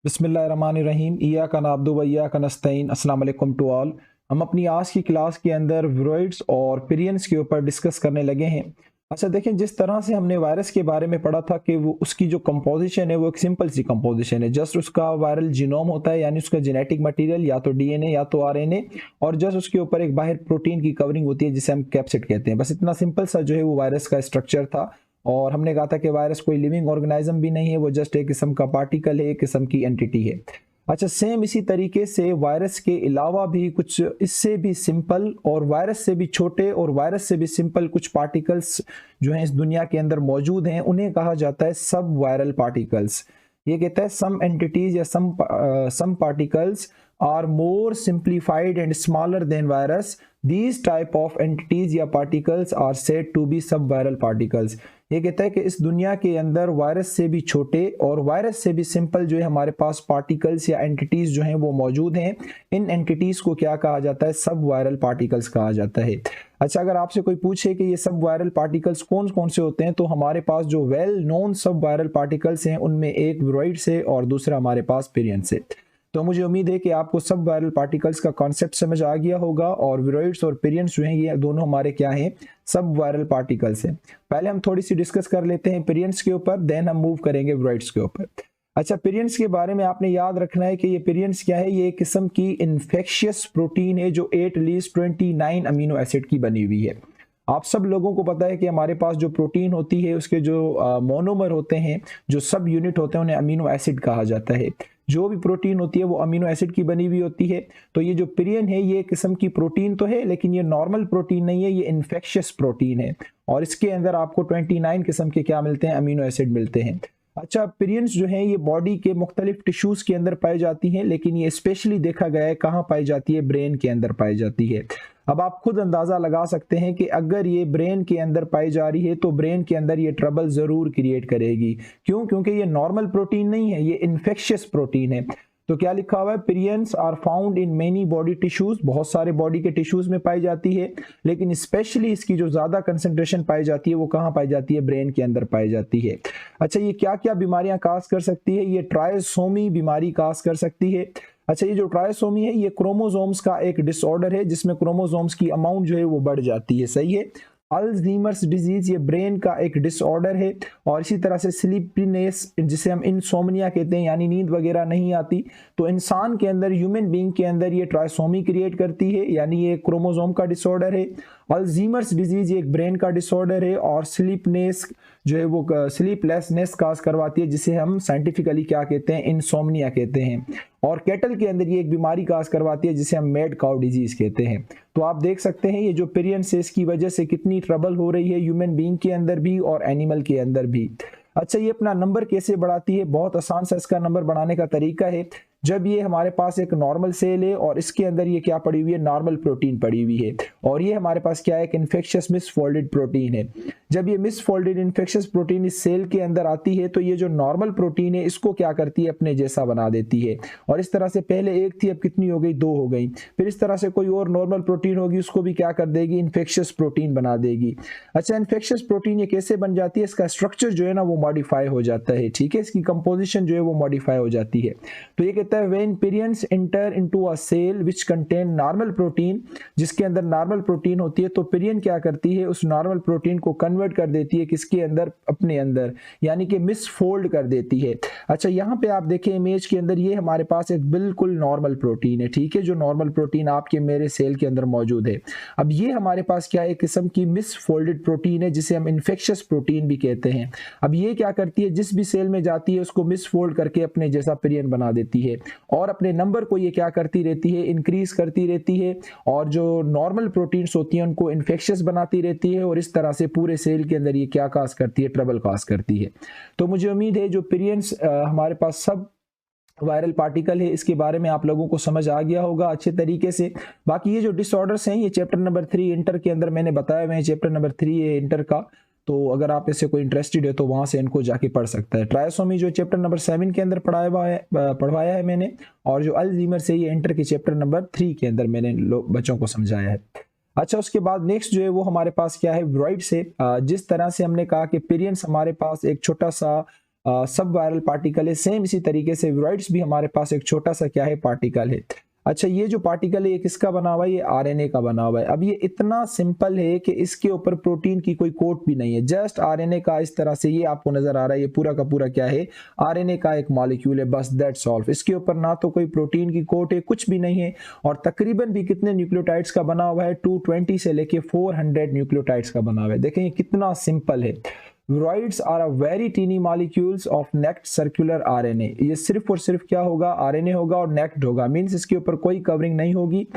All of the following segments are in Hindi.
बिस्मिल्लाहिर्रहमानिर्रहीम इय्याका नअब्दु व इय्याका नस्तईन। अस्सलाम वालेकुम टू ऑल। हम अपनी आज की क्लास के अंदर विरोइड्स और पिरियंस के ऊपर डिस्कस करने लगे हैं। अच्छा देखें, जिस तरह से हमने वायरस के बारे में पढ़ा था कि वो उसकी जो कंपोजिशन है वो एक सिंपल सी कंपोजिशन है। जस्ट उसका वायरल जीनोम होता है, यानी उसका जेनेटिक मटेरियल या तो डीएनए या तो आरएनए, और जस्ट उसके ऊपर एक बाहर प्रोटीन की कवरिंग होती है जिसे हम कैप्सिड कहते हैं। बस इतना सिंपल सा जो है वो वायरस का स्ट्रक्चर था। और हमने कहा था कि वायरस कोई लिविंग ऑर्गेनिज्म भी नहीं है, वो जस्ट एक किस्म का पार्टिकल है, एक किस्म की एंटिटी है। अच्छा, सेम इसी तरीके से वायरस के अलावा भी कुछ इससे भी सिंपल और वायरस से भी छोटे और वायरस से भी सिंपल कुछ पार्टिकल्स जो हैं इस दुनिया के अंदर मौजूद हैं, उन्हें कहा जाता है सब वायरल पार्टिकल्स। ये कहता है सम एंटिटीज या some particles are more simplified and smaller than virus. These type of entities या particles are said to be sub viral particles. ये कहता है कि इस दुनिया के अंदर वायरस से भी छोटे और वायरस से भी सिंपल जो है हमारे पास पार्टिकल्स या एंटिटीज जो हैं वो मौजूद हैं। इन एंटिटीज को क्या कहा जाता है? सब वायरल पार्टिकल्स कहा जाता है। अच्छा, अगर आपसे कोई पूछे कि ये सब वायरल पार्टिकल्स कौन कौन से होते हैं, तो हमारे पास जो वेल नोन सब वायरल पार्टिकल्स हैं उनमें एक विरोइड्स है और दूसरा हमारे पास पिरियंस है। तो मुझे उम्मीद है कि आपको सब वायरल पार्टिकल्स का कॉन्सेप्ट समझ आ गया होगा। और विरोइड्स और पिरियंस जो हैं ये दोनों हमारे क्या हैं? सब वायरल पार्टिकल्स हैं। पहले हम थोड़ी सी डिस्कस कर लेते हैं पिरियंस के ऊपर, देन हम मूव करेंगे विरोइड्स के ऊपर। अच्छा, पिरियंस के बारे में आपने याद रखना है कि ये पिरियंस क्या है? ये एक किस्म की इन्फेक्शियस प्रोटीन है जो 8 लीस्ट 29 अमीनो एसिड की बनी हुई है। आप सब लोगों को पता है कि हमारे पास जो प्रोटीन होती है उसके जो मोनोमर होते हैं, जो सब यूनिट होते हैं, उन्हें अमीनो एसिड कहा जाता है। जो भी प्रोटीन होती है वो अमीनो एसिड की बनी हुई होती है। तो ये जो पिरियन है ये किस्म की प्रोटीन तो है, लेकिन ये नॉर्मल प्रोटीन नहीं है, ये इन्फेक्शियस प्रोटीन है। और इसके अंदर आपको 29 किस्म के क्या मिलते हैं? अमीनो एसिड मिलते हैं। अच्छा, पिरियंस जो है ये बॉडी के मुख्तलिफ टिश्यूज के अंदर पाई जाती हैं, लेकिन ये स्पेशली देखा गया है कहाँ पाई जाती है? ब्रेन के अंदर पाई जाती है। अब आप खुद अंदाजा लगा सकते हैं कि अगर ये ब्रेन के अंदर पाई जा रही है तो ब्रेन के अंदर ये ट्रबल जरूर क्रिएट करेगी। क्यों? क्योंकि ये नॉर्मल प्रोटीन नहीं है, ये इन्फेक्शियस प्रोटीन है। तो क्या लिखा हुआ है? Prions are found in many body tissues, बहुत सारे बॉडी के टिश्यूज में पाई जाती है, लेकिन स्पेशली इसकी जो ज्यादा कंसेंट्रेशन पाई जाती है वो कहाँ पाई जाती है? ब्रेन के अंदर पाई जाती है। अच्छा, ये क्या क्या बीमारियां काज कर सकती है? ये ट्रायसोमी बीमारी काज कर सकती है। अच्छा, ये जो ट्रायसोमी है ये क्रोमोसोम्स का एक डिसऑर्डर है जिसमें क्रोमोसोम्स की अमाउंट जो है वो बढ़ जाती है। सही है। अल्जाइमर्स डिजीज ये ब्रेन का एक डिसऑर्डर है। और इसी तरह से स्लीपीनेस, जिसे हम इंसोम्निया कहते हैं, यानी नींद वगैरह नहीं आती, तो इंसान के अंदर, ह्यूमन बीइंग के अंदर ये ट्रायसोमी क्रिएट करती है, यानी ये क्रोमोसोम का डिसऑर्डर है। अल्जाइमर्स डिजीज ये एक ब्रेन का डिसऑर्डर है। और स्लीपनेस जो है वो स्लीपलेसनेस काज करवाती है, जिसे हम साइंटिफिकली क्या कहते हैं? इंसोम्निया कहते हैं। और कैटल के अंदर ये एक बीमारी काज करवाती है जिसे हम मैड काउ डिजीज कहते हैं। तो आप देख सकते हैं ये जो पिरियंस है इसकी वजह से कितनी ट्रबल हो रही है ह्यूमन बीइंग के अंदर भी और एनिमल के अंदर भी। अच्छा, ये अपना नंबर कैसे बढ़ाती है? बहुत आसान सा इसका नंबर बढ़ाने का तरीका है। जब ये हमारे पास एक नॉर्मल सेल है और इसके अंदर ये क्या पड़ी हुई है? नॉर्मल प्रोटीन पड़ी हुई है। और ये हमारे पास क्या है? एक इन्फेक्शियस मिसफोल्डेड प्रोटीन है। जब ये मिसफोल्डेड इन्फेक्शियस प्रोटीन इस सेल के अंदर आती है तो ये जो नॉर्मल प्रोटीन है इसको क्या करती है? अपने जैसा बना देती है। और इस तरह से पहले एक थी, अब कितनी हो गई? 2 हो गई। फिर इस तरह से कोई और नॉर्मल प्रोटीन होगी, उसको भी क्या कर देगी? इन्फेक्शियस प्रोटीन बना देगी। अच्छा, इन्फेक्शियस प्रोटीन ये कैसे बन जाती है? इसका स्ट्रक्चर जो है ना वो मॉडिफाई हो जाता है। ठीक है, इसकी कंपोजिशन जो है वो मॉडिफाई हो जाती है। तो ये कहता है when prions enter into a cell which contain normal protein, जिसके अंदर नॉर्मल प्रोटीन होती है, तो पिरियन क्या करती है? उस नॉर्मल प्रोटीन को कन्वर्ट कर देती है किसके अंदर? अपने अंदर, यानी कि मिसफोल्ड कर देती है। अच्छा, यहाँ पे आप देखें इमेज के अंदर, ये हमारे पास एक बिल्कुल नॉर्मल प्रोटीन है। ठीक है, जो नॉर्मल प्रोटीन आपके मेरे सेल के अंदर मौजूद है। अब ये हमारे पास क्या है? एक किस्म की मिसफोल्डेड प्रोटीन है जिसे हम इन्फेक्शियस प्रोटीन भी कहते हैं। अब ये क्या करती है? जिस भी सेल में जाती है उसको मिसफोल्ड करके अपने जैसा पिरियन बना देती है और अपने नंबर को ये क्या करती रहती है? इंक्रीज करती रहती है। और जो नॉर्मल प्रोटीन्स होती हैं उनको इन्फेक्शियस बनाती रहती है और इस तरह से पूरे सेल के अंदर ये क्या काज करती है? ट्रबल काज करती है। तो मुझे उम्मीद है जो पिरियंस हमारे पास सब वायरल पार्टिकल है इसके बारे में आप लोगों को समझ आ गया होगा अच्छे तरीके से। बाकी ये जो डिसऑर्डर्स हैं ये चैप्टर नंबर 3 इंटर के अंदर मैंने बताया हुए हैं। चैप्टर नंबर 3 है इंटर का, तो अगर आप इससे कोई इंटरेस्टेड है तो वहां से इनको जाके पढ़ सकता है। ट्रायसोमी जो चैप्टर नंबर 7 के अंदर पढ़वाया है मैंने, और जो अल्जाइमर से ये इंटर के चैप्टर नंबर 3 के अंदर मैंने बच्चों को समझाया है। अच्छा, उसके बाद नेक्स्ट जो है वो हमारे पास क्या है? विरोइड्स है। जिस तरह से हमने कहा कि पिरियंस हमारे पास एक छोटा सा सब वायरल पार्टिकल है। सेम इसी तरीके से विरोइड्स भी हमारे पास एक छोटा सा क्या है, पार्टिकल है। अच्छा, ये जो पार्टिकल है ये किसका बना हुआ है, ये आरएनए का बना हुआ है। अब ये इतना सिंपल है कि इसके ऊपर प्रोटीन की कोई कोट भी नहीं है, जस्ट आरएनए का इस तरह से, ये आपको नजर आ रहा है, ये पूरा का पूरा क्या है, आरएनए का एक मॉलिक्यूल है, बस दैट्स ऑल। इसके ऊपर ना तो कोई प्रोटीन की कोट है, कुछ भी नहीं है। और तकरीबन भी कितने न्यूक्लियोटाइड्स का बना हुआ है, 220 से लेके 400 न्यूक्लियोटाइड्स का बना हुआ है। देखें ये कितना सिंपल है। Viroids are a very teeny molecules of necked circular RNA। ये सिर्फ और सिर्फ क्या होगा, आरएनए होगा और नेक्ड होगा, मींस इसके ऊपर कोई कवरिंग नहीं होगी।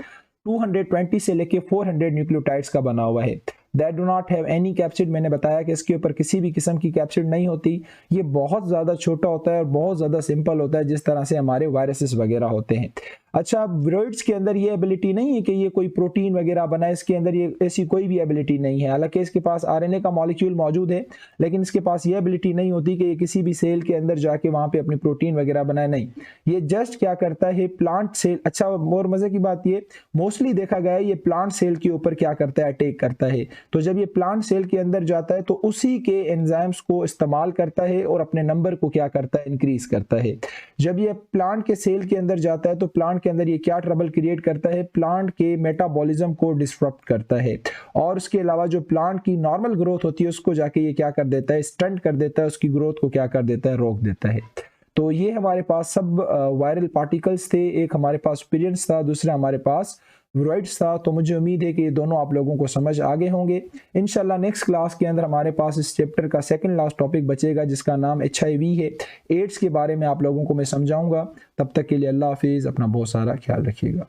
220 से लेके 400 न्यूक्लियोटाइड्स का बना हुआ है। That do not have any capsid, मैंने बताया कि इसके ऊपर किसी भी किस्म की कैप्सिड नहीं होती। ये बहुत ज़्यादा छोटा होता है और बहुत ज़्यादा सिंपल होता है, जिस तरह से हमारे वायरसेस वगैरह होते हैं। अच्छा, विरोइड्स के अंदर ये एबिलिटी नहीं है कि ये कोई प्रोटीन वगैरह बनाए, इसके अंदर ये ऐसी कोई भी एबिलिटी नहीं है। हालांकि इसके पास आरएनए का मॉलिक्यूल मौजूद है, लेकिन इसके पास ये एबिलिटी नहीं होती कि ये किसी भी सेल के अंदर जाके वहाँ पे अपनी प्रोटीन वगैरह बनाए, नहीं। ये जस्ट क्या करता है, प्लांट सेल, अच्छा और मज़े की बात ये मोस्टली देखा गया है, ये प्लांट सेल के ऊपर क्या करता है, अटैक करता है। तो जब ये प्लांट सेल के अंदर जाता है तो उसी के एंजाइम्स को इस्तेमाल करता है और अपने नंबर को क्या करता है, इंक्रीज करता है। जब ये प्लांट के सेल के अंदर जाता है तो प्लांट के अंदर ये क्या ट्रबल क्रिएट करता है, प्लांट के मेटाबॉलिज्म को डिस्टरप्ट करता है। और उसके अलावा जो प्लांट की नॉर्मल ग्रोथ होती है उसको जाके ये क्या कर देता है, स्टंट कर देता है, उसकी ग्रोथ को क्या कर देता है, रोक देता है। तो ये हमारे पास सब वायरल पार्टिकल्स थे। एक हमारे पास स्पिरियंस था, दूसरा हमारे पास विरोइड्स था। तो मुझे उम्मीद है कि ये दोनों आप लोगों को समझ आ गए होंगे। इंशाल्लाह नेक्स्ट क्लास के अंदर हमारे पास इस चैप्टर का सेकंड लास्ट टॉपिक बचेगा, जिसका नाम HIV है। एड्स के बारे में आप लोगों को मैं समझाऊंगा। तब तक के लिए अल्लाह हाफिज़, अपना बहुत सारा ख्याल रखिएगा।